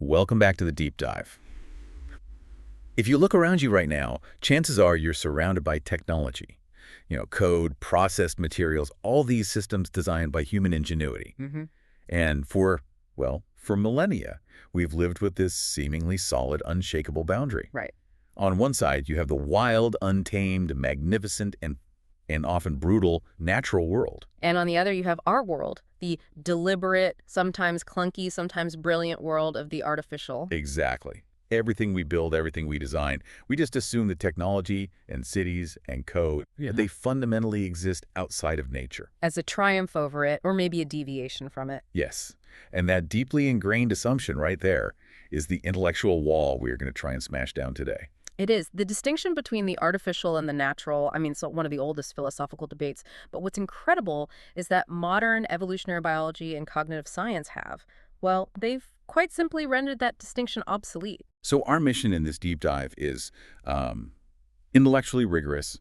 Welcome back to the deep dive. If you look around you right now, chances are you're surrounded by technology. Code, processed materials, all these systems designed by human ingenuity. And for millennia, we've lived with this seemingly solid, unshakable boundary. Right. On one side, you have the wild, untamed, magnificent, and often brutal natural world. And on the other, you have our world, the deliberate, sometimes clunky, sometimes brilliant world of the artificial. Exactly. Everything we build, everything we design, we just assume that technology and cities and code, they fundamentally exist outside of nature. As a triumph over it, or maybe a deviation from it. Yes. And that deeply ingrained assumption right there is the intellectual wall we're going to try and smash down today. It is. The distinction between the artificial and the natural, so one of the oldest philosophical debates. But what's incredible is that modern evolutionary biology and cognitive science they've quite simply rendered that distinction obsolete. So our mission in this deep dive is intellectually rigorous.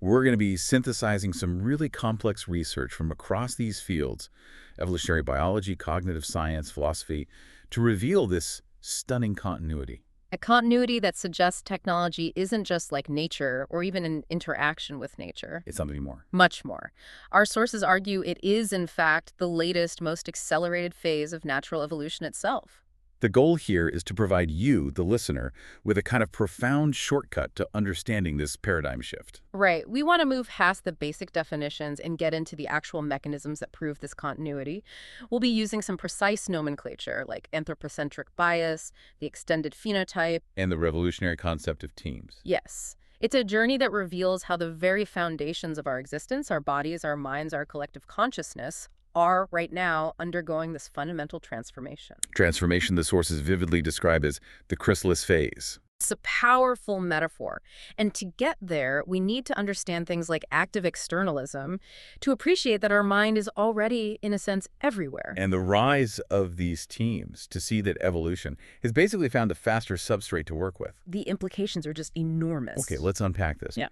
We're going to be synthesizing some really complex research from across these fields, evolutionary biology, cognitive science, philosophy, to reveal this stunning continuity. A continuity that suggests technology isn't just like nature or even an interaction with nature. It's something more. Much more. Our sources argue it is, in fact, the latest, most accelerated phase of natural evolution itself. The goal here is to provide you, the listener, with a kind of profound shortcut to understanding this paradigm shift. Right. We want to move past the basic definitions and get into the actual mechanisms that prove this continuity. We'll be using some precise nomenclature like anthropocentric bias, the extended phenotype, And the revolutionary concept of temes. Yes. It's a journey that reveals how the very foundations of our existence, our bodies, our minds, our collective consciousness, are right now undergoing this fundamental transformation. Transformation the sources vividly describe as the Chrysalis Phase. It's a powerful metaphor. And to get there, we need to understand things like active externalism to appreciate that our mind is already, in a sense, everywhere. And the rise of these temes to see that evolution has basically found a faster substrate to work with. The implications are just enormous. Okay, let's unpack this. Yeah.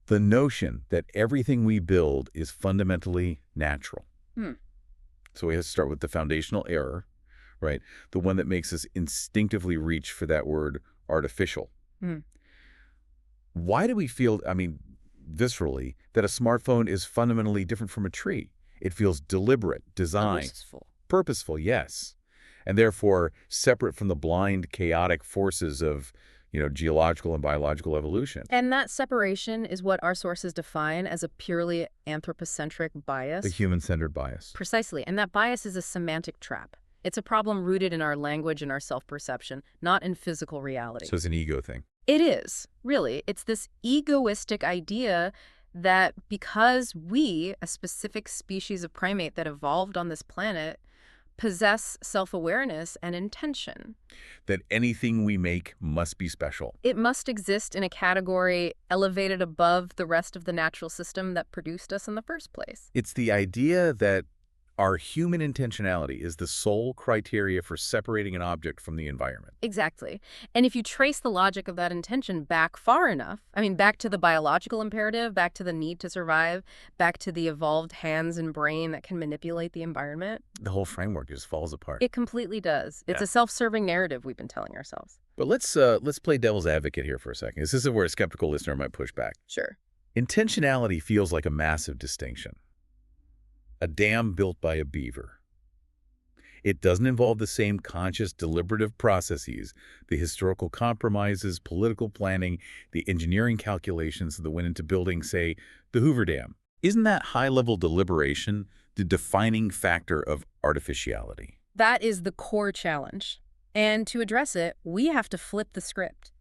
The notion that everything we build is fundamentally natural. So we have to start with the foundational error, right? The one that makes us instinctively reach for that word artificial. Why do we feel, viscerally, that a smartphone is fundamentally different from a tree? It feels deliberate, designed, purposeful, yes, and therefore separate from the blind, chaotic forces of geological and biological evolution. And that separation is what our sources define as a purely anthropocentric bias. The human-centered bias. Precisely. And that bias is a semantic trap. It's a problem rooted in our language and our self-perception, not in physical reality. So it's an ego thing. It is, really. It's this egoistic idea that because we, a specific species of primate that evolved on this planet, possess self-awareness and intention. That anything we make must be special. It must exist in a category elevated above the rest of the natural system that produced us in the first place. It's the idea that our human intentionality is the sole criteria for separating an object from the environment. Exactly. And if you trace the logic of that intention back far enough, back to the biological imperative, back to the need to survive, back to the evolved hands and brain that can manipulate the environment. The whole framework just falls apart. It completely does. It's a self-serving narrative we've been telling ourselves. But let's play devil's advocate here for a second. This is where a skeptical listener might push back. Sure. Intentionality feels like a massive distinction. A dam built by a beaver. It doesn't involve the same conscious, deliberative processes, the historical compromises, political planning, the engineering calculations that went into building, say, the Hoover Dam. Isn't that high-level deliberation the defining factor of artificiality? That is the core challenge. And to address it, we have to flip the script.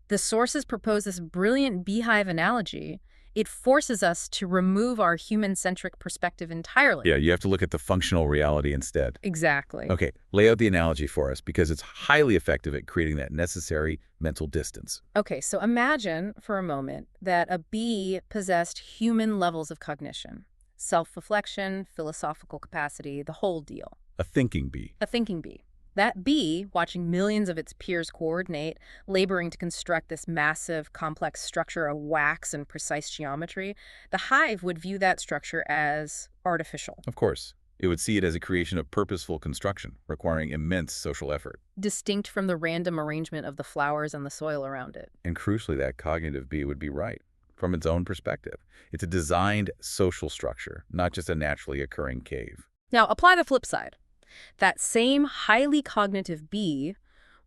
The sources propose this brilliant beehive analogy. It forces us to remove our human-centric perspective entirely. Yeah, you have to look at the functional reality instead. Exactly. Okay, lay out the analogy for us because it's highly effective at creating that necessary mental distance. Okay, so imagine for a moment that a bee possessed human levels of cognition, self-reflection, philosophical capacity, the whole deal. A thinking bee. A thinking bee. That bee, watching millions of its peers coordinate, laboring to construct this massive, complex structure of wax and precise geometry, the hive would view that structure as artificial. Of course. It would see it as a creation of purposeful construction, requiring immense social effort. distinct from the random arrangement of the flowers and the soil around it. And crucially, that cognitive bee would be right from its own perspective. It's a designed social structure, not just a naturally occurring cave. Now, apply the flip side. That same highly cognitive bee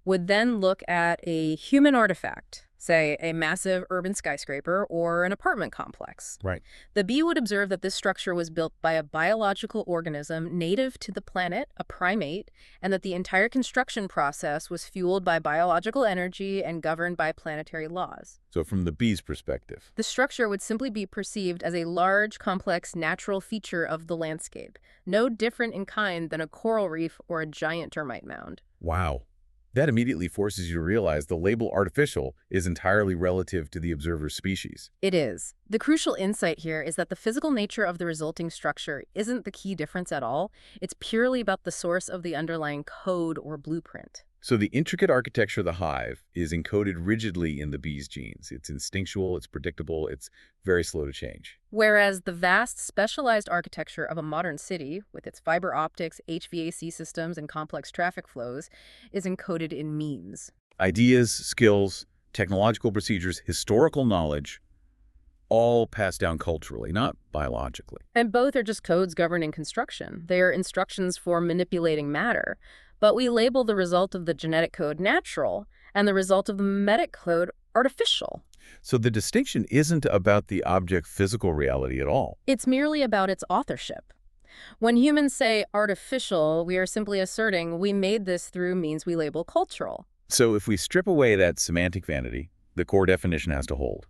would then look at a human artifact, say a massive urban skyscraper or an apartment complex. Right. The bee would observe that this structure was built by a biological organism native to the planet, a primate, and that the entire construction process was fueled by biological energy and governed by planetary laws. So from the bee's perspective, The structure would simply be perceived as a large, complex, natural feature of the landscape, no different in kind than a coral reef or a giant termite mound. wow. That immediately forces you to realize the label artificial is entirely relative to the observer's species. It is. The crucial insight here is that the physical nature of the resulting structure isn't the key difference at all. It's purely about the source of the underlying code or blueprint. So the intricate architecture of the hive is encoded rigidly in the bee's genes. It's instinctual, it's predictable, it's very slow to change. Whereas the vast, specialized architecture of a modern city, with its fiber optics, HVAC systems, and complex traffic flows, is encoded in memes. Ideas, skills, technological procedures, historical knowledge, all passed down culturally, not biologically. And both are just codes governing construction. They are instructions for manipulating matter. But we label the result of the genetic code natural and the result of the memetic code artificial. So the distinction isn't about the object physical reality at all. It's merely about its authorship. When humans say artificial, we are simply asserting we made this through means we label cultural. So if we strip away that semantic vanity, the core definition has to hold.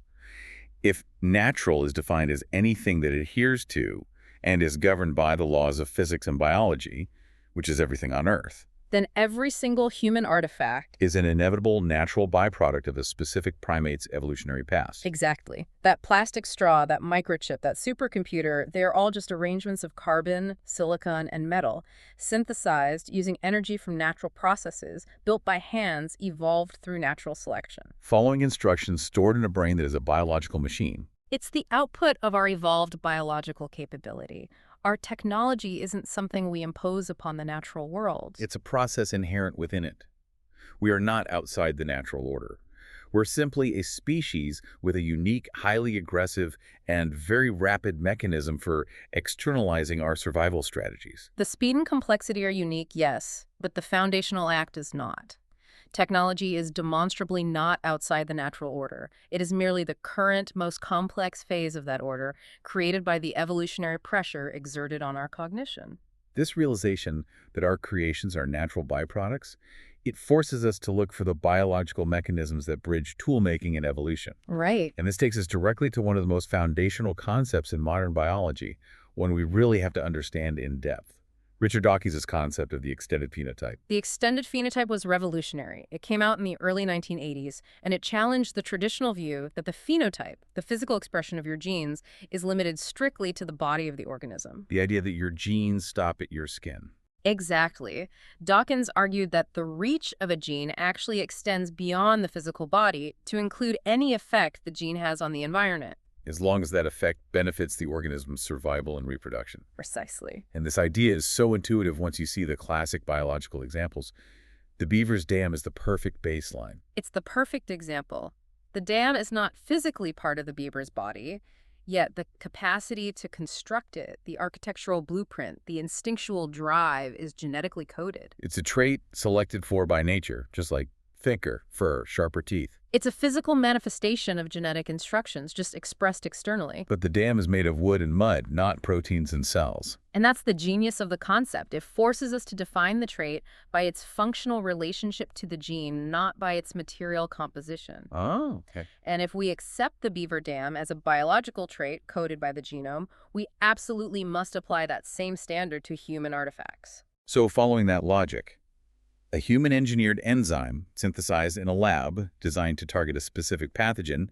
If natural is defined as anything that adheres to and is governed by the laws of physics and biology, which is everything on Earth, Then every single human artifact. is an inevitable natural byproduct of a specific primate's evolutionary past. Exactly. That plastic straw, that microchip, that supercomputer, they are all just arrangements of carbon, silicon, and metal, synthesized using energy from natural processes, built by hands, evolved through natural selection. Following instructions stored in a brain that is a biological machine. It's the output of our evolved biological capability. Our technology isn't something we impose upon the natural world. It's a process inherent within it. We are not outside the natural order. We're simply a species with a unique, highly aggressive, and very rapid mechanism for externalizing our survival strategies. The speed and complexity are unique, yes, but the foundational act is not. Technology is demonstrably not outside the natural order. It is merely the current, most complex phase of that order, created by the evolutionary pressure exerted on our cognition. This realization that our creations are natural byproducts, it forces us to look for the biological mechanisms that bridge tool-making and evolution. Right. And this takes us directly to one of the most foundational concepts in modern biology, one we really have to understand in depth. Richard Dawkins' concept of the extended phenotype. The extended phenotype was revolutionary. It came out in the early 1980s, and it challenged the traditional view that the phenotype, the physical expression of your genes, is limited strictly to the body of the organism. The idea that your genes stop at your skin. Exactly. Dawkins argued that the reach of a gene actually extends beyond the physical body to include any effect the gene has on the environment. As long as that effect benefits the organism's survival and reproduction. Precisely. And this idea is so intuitive once you see the classic biological examples. The beaver's dam is the perfect baseline. It's the perfect example. The dam is not physically part of the beaver's body, yet the capacity to construct it, the architectural blueprint, the instinctual drive is genetically coded. It's a trait selected for by nature, just like thicker fur, sharper teeth. It's a physical manifestation of genetic instructions, just expressed externally. But the dam is made of wood and mud, not proteins and cells. And that's the genius of the concept. It forces us to define the trait by its functional relationship to the gene, not by its material composition. Oh, okay. And if we accept the beaver dam as a biological trait coded by the genome, we absolutely must apply that same standard to human artifacts. So following that logic, a human-engineered enzyme synthesized in a lab designed to target a specific pathogen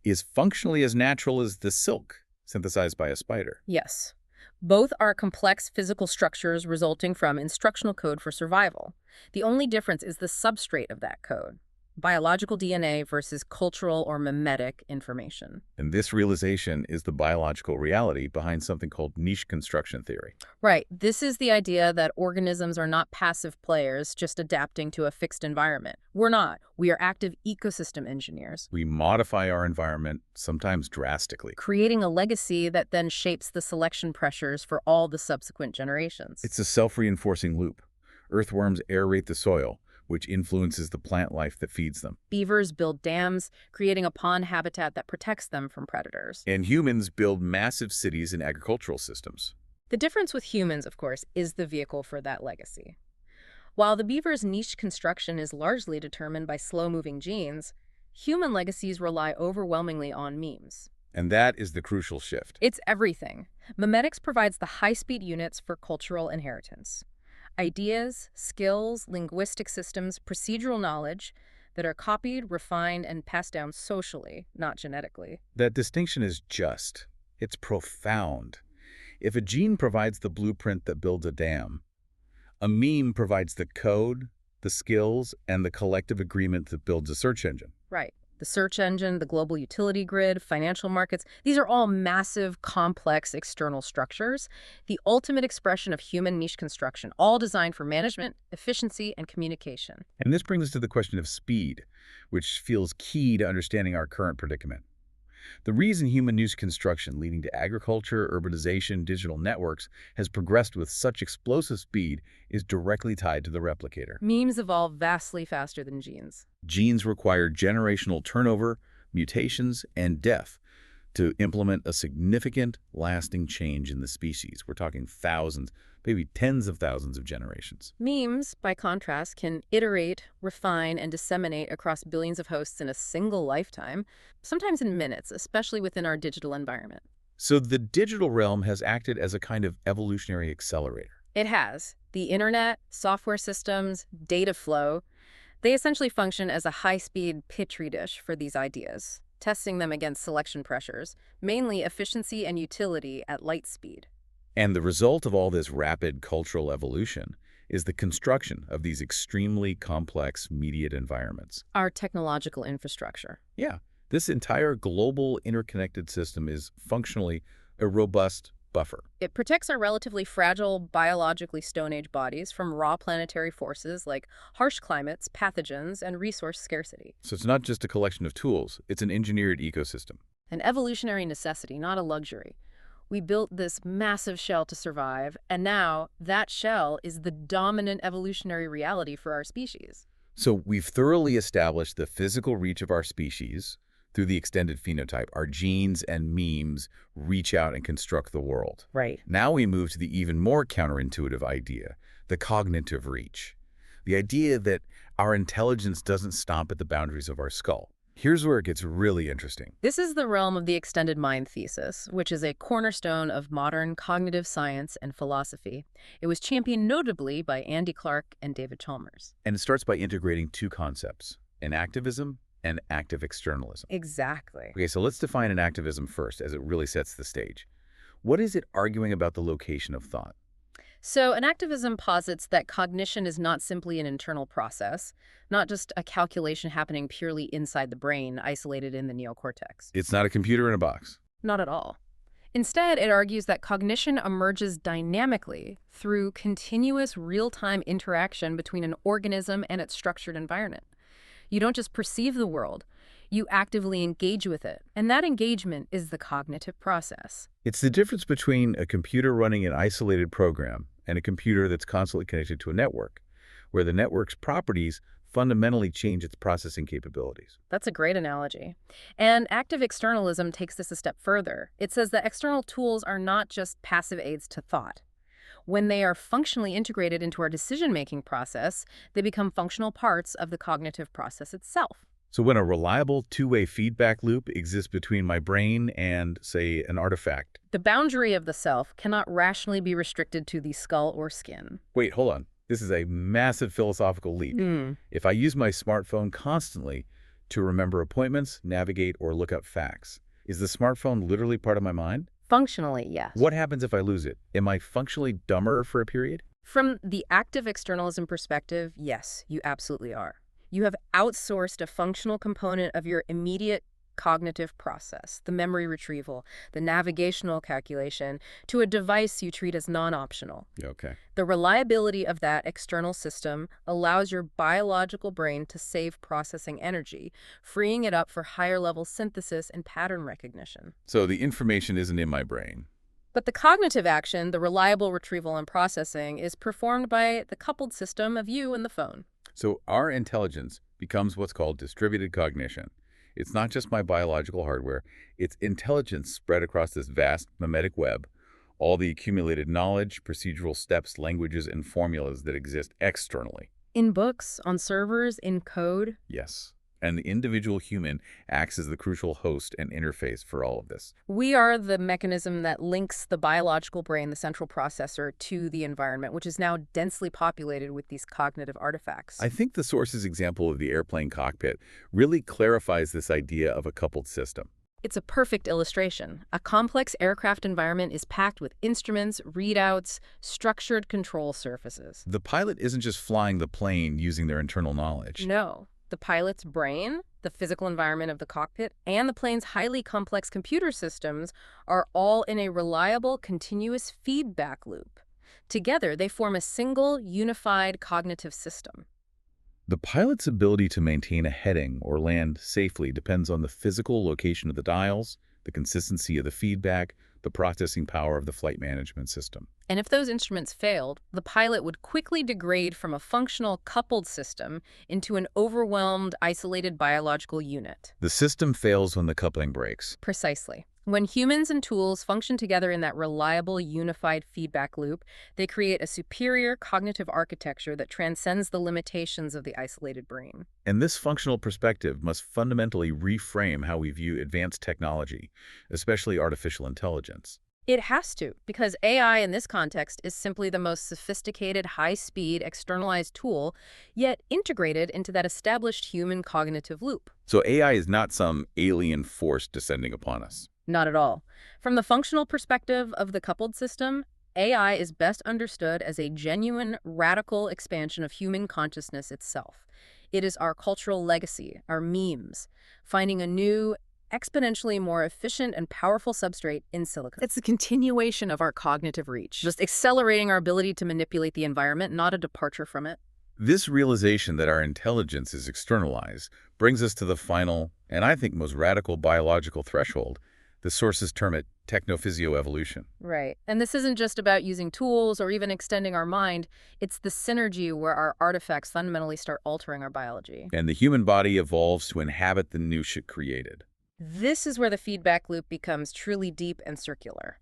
is functionally as natural as the silk synthesized by a spider. Yes. Both are complex physical structures resulting from instructional code for survival. The only difference is the substrate of that code. Biological DNA versus cultural or mimetic information. And this realization is the biological reality behind something called niche construction theory. Right. This is the idea that organisms are not passive players just adapting to a fixed environment. We're not. We are active ecosystem engineers, We modify our environment, sometimes drastically. creating a legacy that then shapes the selection pressures for all the subsequent generations. It's a self-reinforcing loop. Earthworms aerate the soil, which influences the plant life that feeds them. Beavers build dams, creating a pond habitat that protects them from predators. And humans build massive cities and agricultural systems. The difference with humans, of course, is the vehicle for that legacy. While the beaver's niche construction is largely determined by slow-moving genes, human legacies rely overwhelmingly on memes. And that is the crucial shift. It's everything. Memetics provides the high-speed units for cultural inheritance. Ideas, skills, linguistic systems, procedural knowledge that are copied, refined, and passed down socially, not genetically. That distinction is just. It's profound. If a gene provides the blueprint that builds a dam, a meme provides the code, the skills, and the collective agreement that builds a search engine. Right. The search engine, the global utility grid, financial markets, these are all massive, complex external structures, the ultimate expression of human niche construction, all designed for management, efficiency, and communication. And this brings us to the question of speed, which feels key to understanding our current predicament. The reason human niche construction leading to agriculture, urbanization, digital networks has progressed with such explosive speed is directly tied to the replicator. Memes evolve vastly faster than genes. Genes require generational turnover, mutations, and death to implement a significant, lasting change in the species. We're talking thousands, maybe tens of thousands of generations. Memes, by contrast, can iterate, refine, and disseminate across billions of hosts in a single lifetime, sometimes in minutes, especially within our digital environment. So the digital realm has acted as a kind of evolutionary accelerator. It has. The internet, software systems, data flow, they essentially function as a high-speed petri dish for these ideas, testing them against selection pressures, mainly efficiency and utility at light speed. And the result of all this rapid cultural evolution is the construction of these extremely complex mediate environments. Our technological infrastructure. Yeah, this entire global interconnected system is functionally a robust buffer. It protects our relatively fragile, biologically Stone Age bodies from raw planetary forces like harsh climates, pathogens, and resource scarcity. So it's not just a collection of tools, it's an engineered ecosystem. An evolutionary necessity, not a luxury. We built this massive shell to survive, and now that shell is the dominant evolutionary reality for our species. So we've thoroughly established the physical reach of our species through the extended phenotype. Our genes and memes reach out and construct the world. Right. Now we move to the even more counterintuitive idea, the cognitive reach. The idea that our intelligence doesn't stop at the boundaries of our skull. Here's where it gets really interesting. This is the realm of the extended mind thesis, which is a cornerstone of modern cognitive science and philosophy. It was championed notably by Andy Clark and David Chalmers. And it starts by integrating two concepts, enactivism and active externalism. Exactly. Okay, so let's define enactivism first, as it really sets the stage. What is it arguing about the location of thought? So enactivism posits that cognition is not simply an internal process, not just a calculation happening purely inside the brain, isolated in the neocortex. It's not a computer in a box. Not at all. Instead, it argues that cognition emerges dynamically through continuous real-time interaction between an organism and its structured environment. You don't just perceive the world, you actively engage with it. And that engagement is the cognitive process. It's the difference between a computer running an isolated program and a computer that's constantly connected to a network, where the network's properties fundamentally change its processing capabilities. That's a great analogy. And active externalism takes this a step further. It says that external tools are not just passive aids to thought. When they are functionally integrated into our decision-making process, they become functional parts of the cognitive process itself. So when a reliable two-way feedback loop exists between my brain and, say, an artifact. The boundary of the self cannot rationally be restricted to the skull or skin. Wait, hold on. This is a massive philosophical leap. If I use my smartphone constantly to remember appointments, navigate, or look up facts, is the smartphone literally part of my mind? Functionally, yes. What happens if I lose it? Am I functionally dumber for a period? From the active externalism perspective, yes, you absolutely are. You have outsourced a functional component of your immediate cognitive process, the memory retrieval, the navigational calculation, to a device you treat as non-optional. Okay. The reliability of that external system allows your biological brain to save processing energy, freeing it up for higher-level synthesis and pattern recognition. So the information isn't in my brain. But the cognitive action, the reliable retrieval and processing, is performed by the coupled system of you and the phone. So our intelligence becomes what's called distributed cognition. It's not just my biological hardware. It's intelligence spread across this vast memetic web, all the accumulated knowledge, procedural steps, languages, and formulas that exist externally. In books, on servers, in code. Yes. And the individual human acts as the crucial host and interface for all of this. We are the mechanism that links the biological brain, the central processor, to the environment, which is now densely populated with these cognitive artifacts. I think the source's example of the airplane cockpit really clarifies this idea of a coupled system. It's a perfect illustration. A complex aircraft environment is packed with instruments, readouts, structured control surfaces. The pilot isn't just flying the plane using their internal knowledge. No. The pilot's brain, the physical environment of the cockpit, and the plane's highly complex computer systems are all in a reliable, continuous feedback loop. Together, they form a single, unified cognitive system. The pilot's ability to maintain a heading or land safely depends on the physical location of the dials, the consistency of the feedback, the processing power of the flight management system. And if those instruments failed, the pilot would quickly degrade from a functional coupled system into an overwhelmed, isolated biological unit. The system fails when the coupling breaks. Precisely. When humans and tools function together in that reliable, unified feedback loop, they create a superior cognitive architecture that transcends the limitations of the isolated brain. And this functional perspective must fundamentally reframe how we view advanced technology, especially artificial intelligence. It has to, because AI in this context is simply the most sophisticated, high-speed, externalized tool, yet integrated into that established human cognitive loop. So AI is not some alien force descending upon us. Not at all. From the functional perspective of the coupled system, AI is best understood as a genuine, radical expansion of human consciousness itself. It is our cultural legacy, our memes, finding a new, exponentially more efficient and powerful substrate in silico. It's the continuation of our cognitive reach, just accelerating our ability to manipulate the environment, not a departure from it. This realization that our intelligence is externalized brings us to the final, and I think most radical biological threshold. The sources term it technophysio-evolution. Right. And this isn't just about using tools or even extending our mind. It's the synergy where our artifacts fundamentally start altering our biology. And the human body evolves to inhabit the new shit created. This is where the feedback loop becomes truly deep and circular.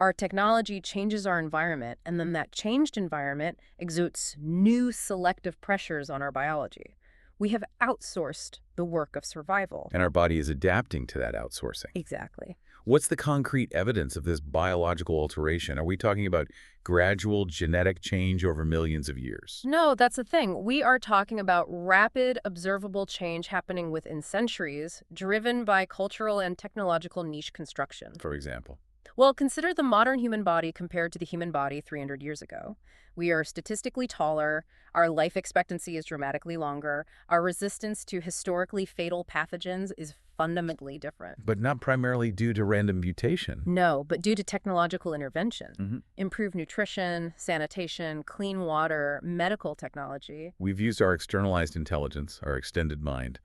Our technology changes our environment, and then that changed environment exerts new selective pressures on our biology. We have outsourced the work of survival. And our body is adapting to that outsourcing. Exactly. What's the concrete evidence of this biological alteration? Are we talking about gradual genetic change over millions of years? No, that's the thing. We are talking about rapid, observable change happening within centuries, driven by cultural and technological niche construction. For example? Well, consider the modern human body compared to the human body 300 years ago. We are statistically taller, our life expectancy is dramatically longer, our resistance to historically fatal pathogens is fundamentally different. But not primarily due to random mutation. No, but due to technological intervention. Improved nutrition, sanitation, clean water, medical technology. We've used our externalized intelligence, our extended mind,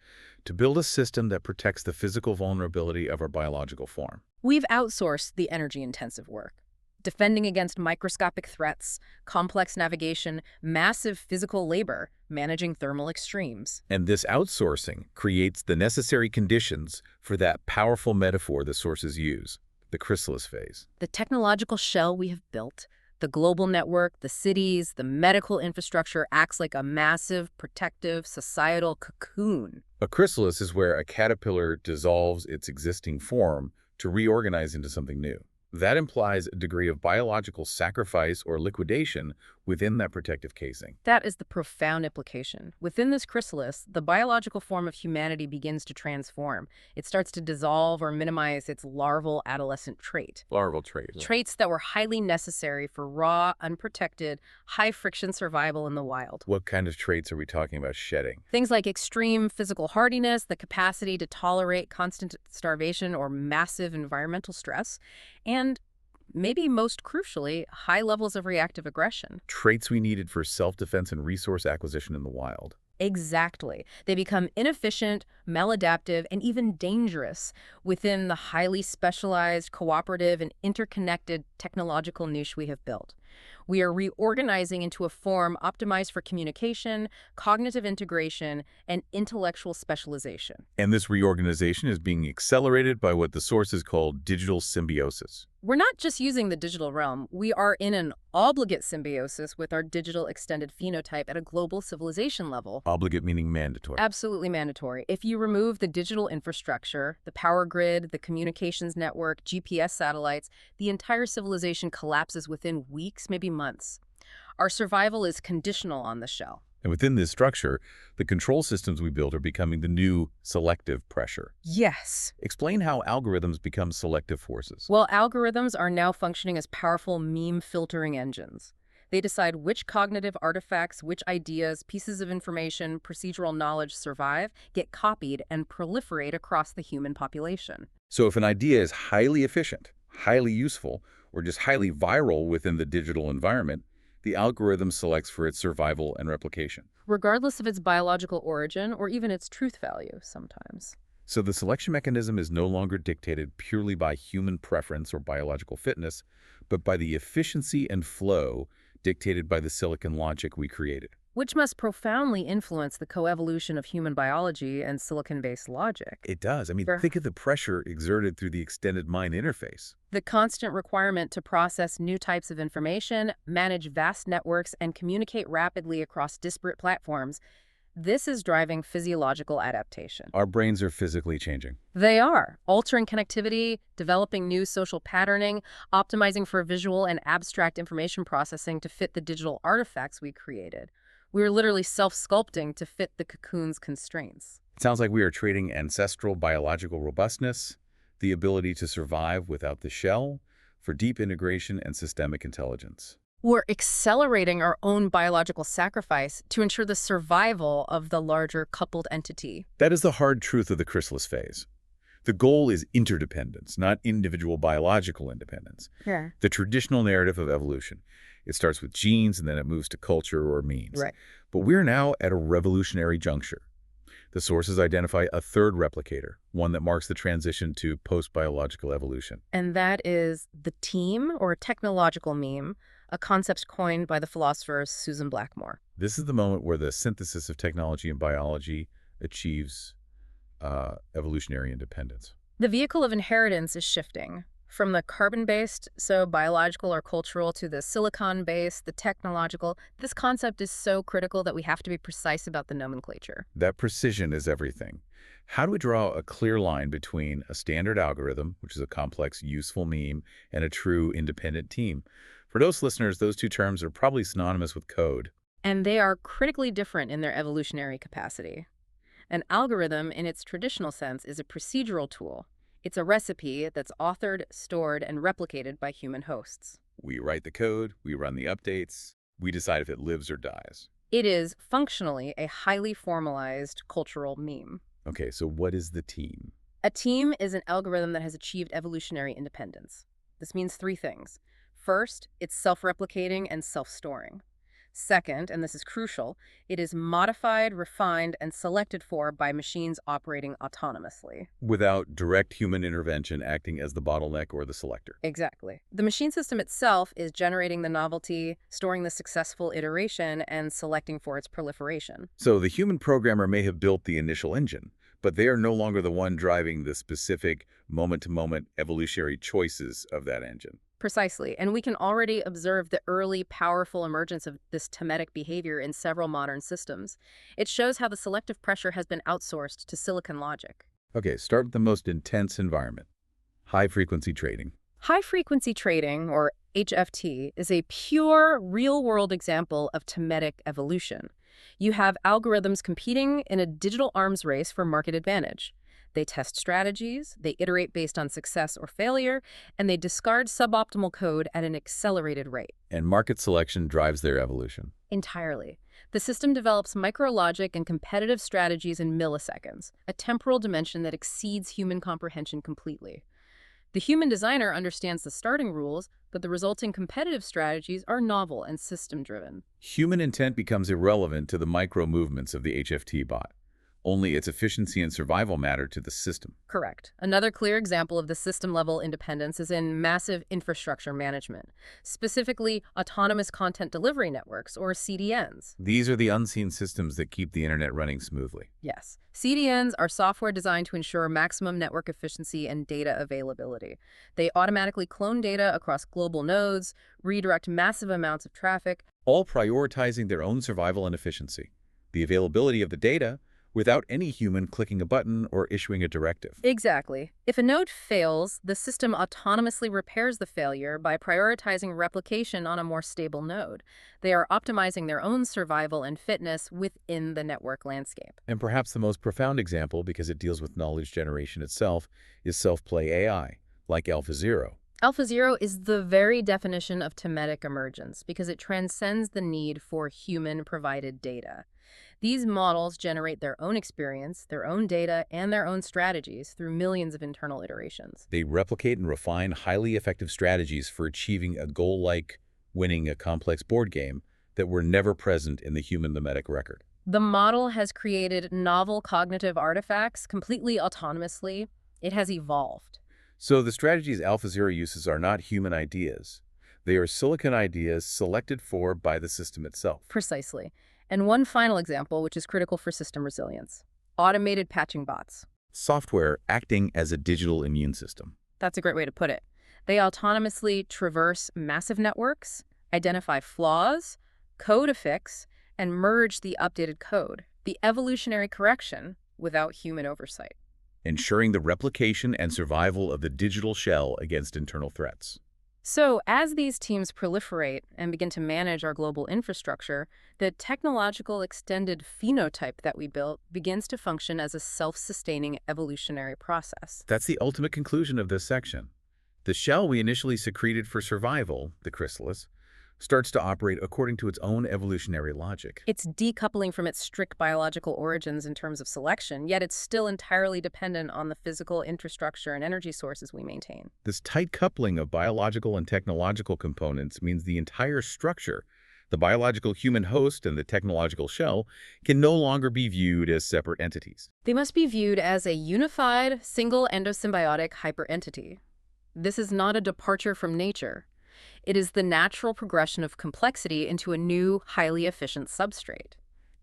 to build a system that protects the physical vulnerability of our biological form. We've outsourced the energy-intensive work. Defending against microscopic threats, complex navigation, massive physical labor, managing thermal extremes. And this outsourcing creates the necessary conditions for that powerful metaphor the sources use, the Chrysalis Phase. The technological shell we have built, the global network, the cities, the medical infrastructure acts like a massive, protective, societal cocoon. A chrysalis is where a caterpillar dissolves its existing form to reorganize into something new. That implies a degree of biological sacrifice or liquidation within that protective casing. That is the profound implication. Within this chrysalis, the biological form of humanity begins to transform. It starts to dissolve or minimize its larval adolescent trait. Larval traits. Traits that were highly necessary for raw, unprotected, high-friction survival in the wild. What kind of traits are we talking about shedding? Things like extreme physical hardiness, the capacity to tolerate constant starvation or massive environmental stress, and maybe most crucially, high levels of reactive aggression. Traits we needed for self-defense and resource acquisition in the wild. Exactly. They become inefficient, maladaptive, and even dangerous within the highly specialized, cooperative, and interconnected technological niche we have built. We are reorganizing into a form optimized for communication, cognitive integration, and intellectual specialization. And this reorganization is being accelerated by what the sources call digital symbiosis. We're not just using the digital realm. We are in an obligate symbiosis with our digital extended phenotype at a global civilization level. Obligate meaning mandatory. Absolutely mandatory. If you remove the digital infrastructure, the power grid, the communications network, GPS satellites, the entire civilization collapses within weeks, maybe months. Our survival is conditional on the shell. And within this structure, the control systems we build are becoming the new selective pressure. Yes. Explain how algorithms become selective forces. Well, algorithms are now functioning as powerful meme filtering engines. They decide which cognitive artifacts, which ideas, pieces of information, procedural knowledge survive, get copied, and proliferate across the human population. So if an idea is highly efficient, highly useful, or just highly viral within the digital environment, the algorithm selects for its survival and replication. Regardless of its biological origin or even its truth value sometimes. So the selection mechanism is no longer dictated purely by human preference or biological fitness, but by the efficiency and flow dictated by the silicon logic we created. Which must profoundly influence the coevolution of human biology and silicon-based logic. It does. I mean, Sure. think of the pressure exerted through the extended mind interface. The constant requirement to process new types of information, manage vast networks, and communicate rapidly across disparate platforms, this is driving physiological adaptation. Our brains are physically changing. They are, altering connectivity, developing new social patterning, optimizing for visual and abstract information processing to fit the digital artifacts we created. We are literally self-sculpting to fit the cocoon's constraints. It sounds like we are trading ancestral biological robustness, the ability to survive without the shell, for deep integration and systemic intelligence. We're accelerating our own biological sacrifice to ensure the survival of the larger coupled entity. That is the hard truth of the chrysalis phase. The goal is interdependence, not individual biological independence. Yeah. The traditional narrative of evolution. It starts with genes and then it moves to culture or means. Right. But we're now at a revolutionary juncture. The sources identify a third replicator, one that marks the transition to post-biological evolution. And that is the teme, or technological meme, a concept coined by the philosopher Susan Blackmore. This is the moment where the synthesis of technology and biology achieves evolutionary independence. The vehicle of inheritance is shifting from the carbon-based, so biological or cultural, to the silicon-based, the technological. This concept is so critical that we have to be precise about the nomenclature. That precision is everything. How do we draw a clear line between a standard algorithm, which is a complex, useful meme, and a true independent team? For those listeners, those two terms are probably synonymous with code. And they are critically different in their evolutionary capacity. An algorithm, in its traditional sense, is a procedural tool. It's a recipe that's authored, stored, and replicated by human hosts. We write the code, we run the updates, we decide if it lives or dies. It is, functionally, a highly formalized cultural meme. Okay, so what is the team? A teme is an algorithm that has achieved evolutionary independence. This means three things. First, it's self-replicating and self-storing. Second, and this is crucial, it is modified, refined, and selected for by machines operating autonomously. Without direct human intervention acting as the bottleneck or the selector. Exactly. The machine system itself is generating the novelty, storing the successful iteration, and selecting for its proliferation. So the human programmer may have built the initial engine, but they are no longer the one driving the specific moment-to-moment evolutionary choices of that engine. Precisely, and we can already observe the early, powerful emergence of this temetic behavior in several modern systems. It shows how the selective pressure has been outsourced to silicon logic. Okay, start with the most intense environment. High-frequency trading. High-frequency trading, or HFT is a pure, real-world example of temetic evolution. You have algorithms competing in a digital arms race for market advantage. They test strategies, they iterate based on success or failure, and they discard suboptimal code at an accelerated rate. And market selection drives their evolution. Entirely. The system develops micrologic and competitive strategies in milliseconds, a temporal dimension that exceeds human comprehension completely. The human designer understands the starting rules, but the resulting competitive strategies are novel and system-driven. Human intent becomes irrelevant to the micro movements of the HFT bot. Only its efficiency and survival matter to the system. Correct. Another clear example of the system-level independence is in massive infrastructure management, specifically autonomous content delivery networks, or CDNs. These are the unseen systems that keep the internet running smoothly. Yes. CDNs are software designed to ensure maximum network efficiency and data availability. They automatically clone data across global nodes, redirect massive amounts of traffic, All prioritizing their own survival and efficiency. The availability of the data without any human clicking a button or issuing a directive. Exactly. If a node fails, the system autonomously repairs the failure by prioritizing replication on a more stable node. They are optimizing their own survival and fitness within the network landscape. And perhaps the most profound example, because it deals with knowledge generation itself, is self-play AI, like AlphaZero. AlphaZero is the very definition of temetic emergence because it transcends the need for human-provided data. These models generate their own experience, their own data, and their own strategies through millions of internal iterations. They replicate and refine highly effective strategies for achieving a goal like winning a complex board game that were never present in the human memetic record. The model has created novel cognitive artifacts completely autonomously. It has evolved. So the strategies AlphaZero uses are not human ideas. They are silicon ideas selected for by the system itself. Precisely. And one final example, which is critical for system resilience: automated patching bots. Software acting as a digital immune system. That's a great way to put it. They autonomously traverse massive networks, identify flaws, code a fix, and merge the updated code, the evolutionary correction, without human oversight. Ensuring the replication and survival of the digital shell against internal threats. So, as these teams proliferate and begin to manage our global infrastructure, the technological extended phenotype that we built begins to function as a self-sustaining evolutionary process. That's the ultimate conclusion of this section. The shell we initially secreted for survival, the chrysalis, starts to operate according to its own evolutionary logic. It's decoupling from its strict biological origins in terms of selection, yet it's still entirely dependent on the physical infrastructure and energy sources we maintain. This tight coupling of biological and technological components means the entire structure, the biological human host and the technological shell, can no longer be viewed as separate entities. They must be viewed as a unified, single endosymbiotic hyperentity. This is not a departure from nature. It is the natural progression of complexity into a new, highly efficient substrate.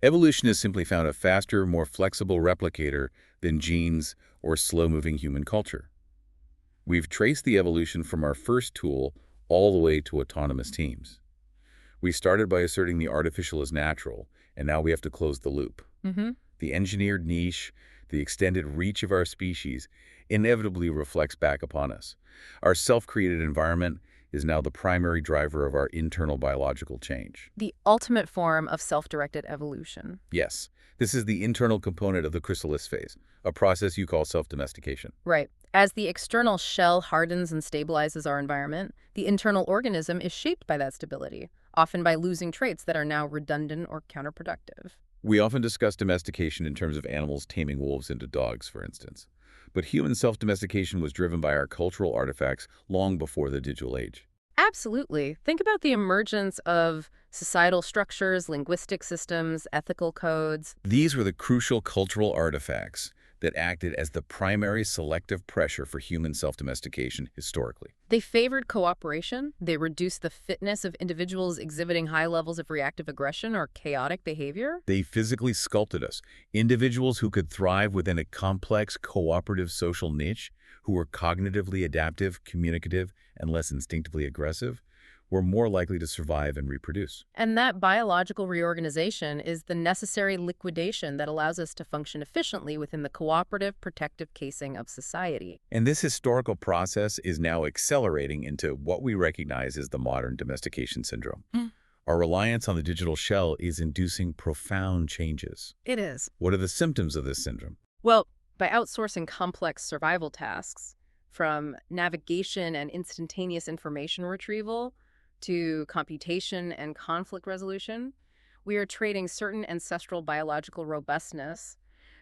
Evolution has simply found a faster, more flexible replicator than genes or slow-moving human culture. We've traced the evolution from our first tool all the way to autonomous teams. We started by asserting the artificial is natural, and now we have to close the loop. The engineered niche, the extended reach of our species, inevitably reflects back upon us. Our self-created environment is now the primary driver of our internal biological change. The ultimate form of self-directed evolution. Yes, this is the internal component of the Chrysalis phase, a process you call self-domestication. Right. As the external shell hardens and stabilizes our environment, the internal organism is shaped by that stability, often by losing traits that are now redundant or counterproductive. We often discuss domestication in terms of animals taming wolves into dogs, for instance. But human self-domestication was driven by our cultural artifacts long before the digital age. Absolutely. Think about the emergence of societal structures, linguistic systems, ethical codes. These were the crucial cultural artifacts that acted as the primary selective pressure for human self-domestication historically. They favored cooperation. They reduced the fitness of individuals exhibiting high levels of reactive aggression or chaotic behavior. They physically sculpted us, individuals who could thrive within a complex, cooperative social niche, who were cognitively adaptive, communicative, and less instinctively aggressive, we're more likely to survive and reproduce. And that biological reorganization is the necessary liquidation that allows us to function efficiently within the cooperative, protective casing of society. And this historical process is now accelerating into what we recognize as the modern domestication syndrome. Our reliance on the digital shell is inducing profound changes. It is. What are the symptoms of this syndrome? Well, by outsourcing complex survival tasks, from navigation and instantaneous information retrieval to computation and conflict resolution, we are trading certain ancestral biological robustness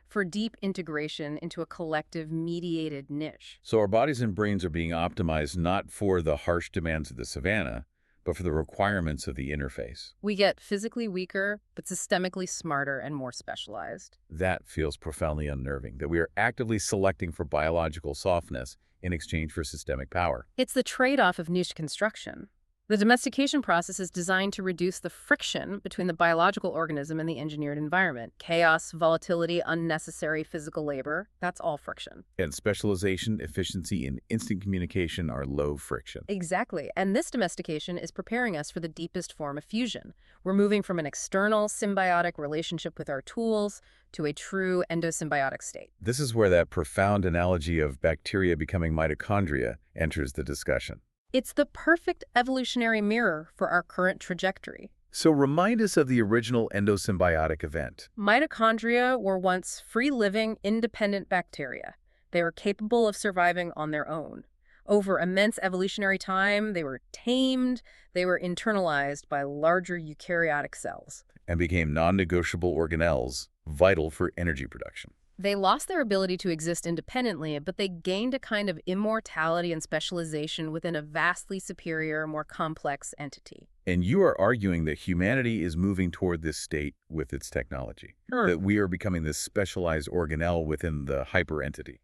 for deep integration into a collective mediated niche. So our bodies and brains are being optimized not for the harsh demands of the savanna, but for the requirements of the interface. We get physically weaker, but systemically smarter and more specialized. That feels profoundly unnerving, that we are actively selecting for biological softness in exchange for systemic power. It's the trade-off of niche construction. The domestication process is designed to reduce the friction between the biological organism and the engineered environment. Chaos, volatility, unnecessary physical labor, that's all friction. And specialization, efficiency, and instant communication are low friction. Exactly. And this domestication is preparing us for the deepest form of fusion. We're moving from an external symbiotic relationship with our tools to a true endosymbiotic state. This is where that profound analogy of bacteria becoming mitochondria enters the discussion. It's the perfect evolutionary mirror for our current trajectory. So remind us of the original endosymbiotic event. Mitochondria were once free-living, independent bacteria. They were capable of surviving on their own. Over immense evolutionary time, they were tamed, they were internalized by larger eukaryotic cells. And became non-negotiable organelles, vital for energy production. They lost their ability to exist independently, but they gained a kind of immortality and specialization within a vastly superior, more complex entity. And you are arguing that humanity is moving toward this state with its technology. Sure. That we are becoming this specialized organelle within the hyperentity.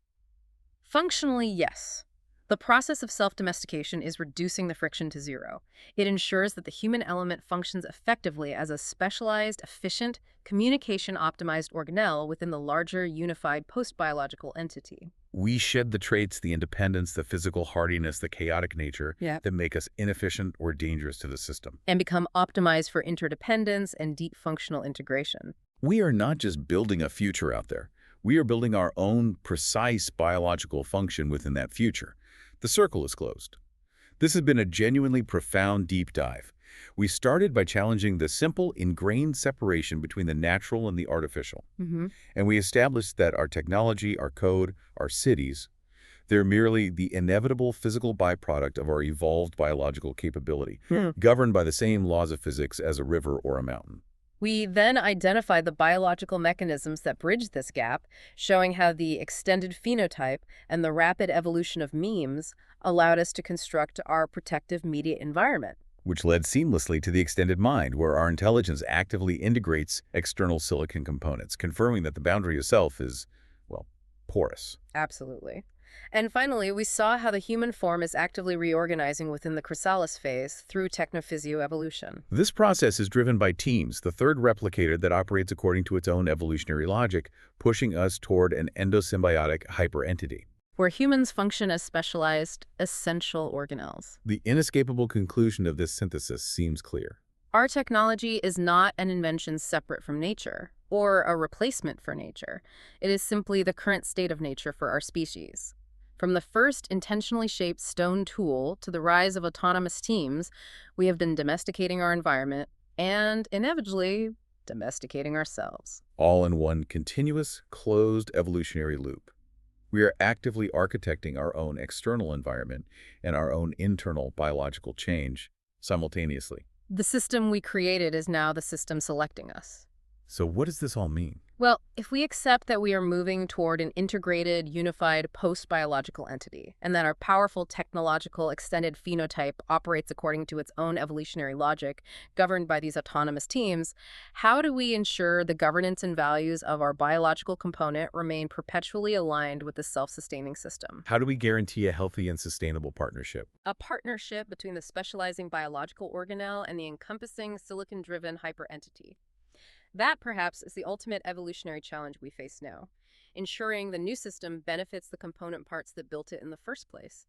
Functionally, yes. The process of self-domestication is reducing the friction to zero. It ensures that the human element functions effectively as a specialized, efficient, communication-optimized organelle within the larger, unified post-biological entity. We shed the traits, the independence, the physical hardiness, the chaotic nature that make us inefficient or dangerous to the system. And become optimized for interdependence and deep functional integration. We are not just building a future out there. We are building our own precise biological function within that future. The circle is closed. This has been a genuinely profound deep dive. We started by challenging the simple, ingrained separation between the natural and the artificial. And we established that our technology, our code, our cities, they're merely the inevitable physical byproduct of our evolved biological capability, governed by the same laws of physics as a river or a mountain. We then identified the biological mechanisms that bridge this gap, showing how the extended phenotype and the rapid evolution of memes allowed us to construct our protective media environment. Which led seamlessly to the extended mind, where our intelligence actively integrates external silicon components, confirming that the boundary of self is, well, porous. Absolutely. And finally, we saw how the human form is actively reorganizing within the Chrysalis phase through technophysio-evolution. This process is driven by temes, the third replicator that operates according to its own evolutionary logic, pushing us toward an endosymbiotic hyperentity. Where humans function as specialized, essential organelles. The inescapable conclusion of this synthesis seems clear. Our technology is not an invention separate from nature, or a replacement for nature. It is simply the current state of nature for our species. From the first intentionally shaped stone tool to the rise of autonomous teams, we have been domesticating our environment and, inevitably, domesticating ourselves. All in one continuous, closed evolutionary loop. We are actively architecting our own external environment and our own internal biological change simultaneously. The system we created is now the system selecting us. So what does this all mean? Well, if we accept that we are moving toward an integrated, unified, post-biological entity, and that our powerful technological extended phenotype operates according to its own evolutionary logic, governed by these autonomous teams, how do we ensure the governance and values of our biological component remain perpetually aligned with the self-sustaining system? How do we guarantee a healthy and sustainable partnership? A partnership between the specializing biological organelle and the encompassing silicon-driven hyperentity. That, perhaps, is the ultimate evolutionary challenge we face now, ensuring the new system benefits the component parts that built it in the first place.